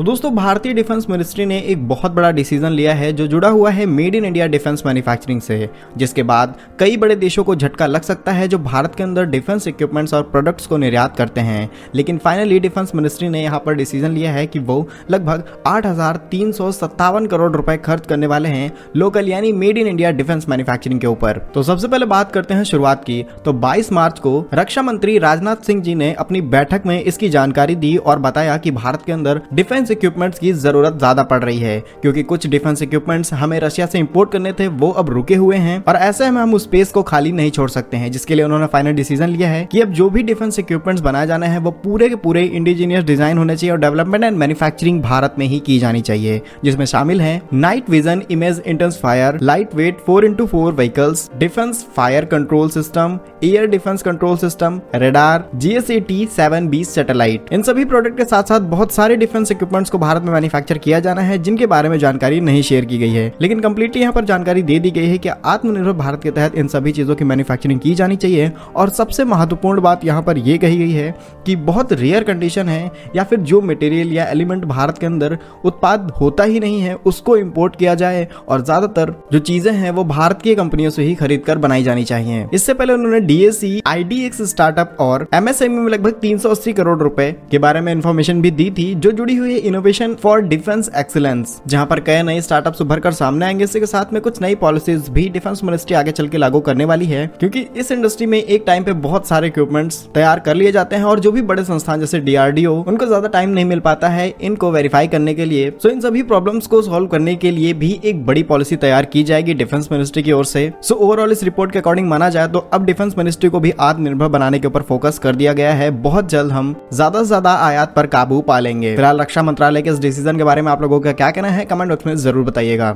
तो दोस्तों भारतीय डिफेंस मिनिस्ट्री ने एक बहुत बड़ा डिसीजन लिया है जो जुड़ा हुआ है made in India defence manufacturing से, जिसके बाद कई बड़े देशों को झटका लग सकता है जो भारत के अंदर डिफेंस इक्विपमेंट्स और प्रोडक्ट्स को निर्यात करते हैं। लेकिन फाइनली डिफेंस मिनिस्ट्री ने यहाँ पर डिसीजन लिया है कि वो लगभग 8,357 करोड़ रुपए खर्च करने वाले हैं लोकल यानी made in India defence manufacturing के ऊपर। तो सबसे पहले बात करते हैं शुरुआत की। तो 22 मार्च को रक्षा मंत्री राजनाथ सिंह जी ने अपनी बैठक में इसकी जानकारी दी और बताया कि भारत के अंदर डिफेंस इक्विपमेंट्स की जरूरत ज्यादा पड़ रही है, क्योंकि कुछ डिफेंस इक्विपमेंट्स हमें रशिया से इंपोर्ट करने थे वो अब रुके हुए हैं और ऐसे में हम उस स्पेस को खाली नहीं छोड़ सकते हैं, जिसके लिए उन्होंने फाइनल डिसीजन लिया है कि अब जो भी डिफेंस इक्विपमेंट्स बनाए जाने हैं वो पूरे के पूरे इंडिजीनियस डिजाइन होने चाहिए और डेवलपमेंट एंड मैन्युफैक्चरिंग भारत में ही की जानी चाहिए, जिसमें शामिल है night vision image intensifier, light weight 4x4 vehicles, defence fire control system, air defence control system, radar, GSAT-7B satellite. इन सभी प्रोडक्ट के साथ साथ बहुत सारे डिफेंस इक्विपमेंट्स को भारत में मैन्युफैक्चर किया जाना है जिनके बारे में जानकारी नहीं शेयर की गई है, लेकिन कंप्लीटली यहाँ पर जानकारी दे दी गई है कि आत्मनिर्भर भारत के तहत इन सभी चीजों की मैन्युफैक्चरिंग की जानी चाहिए। और सबसे महत्वपूर्ण बात यहाँ पर यह कही गई है कि बहुत रेयर कंडीशन है या फिर जो मटेरियल या एलिमेंट भारत के अंदर उत्पाद होता ही नहीं है उसको इंपोर्ट किया जाए और ज्यादातर जो चीजें हैं वो भारत की कंपनियों से ही खरीद कर बनाई जानी चाहिए। इससे पहले उन्होंने DAC, IDX स्टार्टअप और MSME में लगभग 380 करोड़ रुपए के बारे में इंफॉर्मेशन भी दी थी जो जुड़ी हुई है इनोवेशन फॉर डिफेंस एक्सीलेंस, जहां पर कई नए स्टार्टअप्स उभर कर सामने आएंगे। इसके साथ में कुछ नई पॉलिसीज भी डिफेंस मिनिस्ट्री आगे चल के लागू करने वाली है, क्योंकि इस इंडस्ट्री में एक टाइम पे बहुत सारे इक्विपमेंट्स तैयार कर लिए जाते हैं और जो भी बड़े संस्थान जैसे DRDO उनको ज्यादा टाइम नहीं मिल पाता है इनको वेरीफाई करने के लिए। सो इन सभी प्रॉब्लम्स को सॉल्व करने के लिए भी एक बड़ी पॉलिसी तैयार की जाएगी डिफेंस मिनिस्ट्री की ओर से। सो ओवरऑल इस रिपोर्ट के अकॉर्डिंग माना जाए तो अब डिफेंस मिनिस्ट्री को भी आत्मनिर्भर बनाने के ऊपर फोकस कर दिया गया है। बहुत जल्द हम ज्यादा से ज्यादा आयात पर काबू पा लेंगे। फिलहाल रक्षा मंत्रालय के इस डिसीजन के बारे में आप लोगों का क्या कहना है कमेंट बॉक्स में जरूर बताइएगा।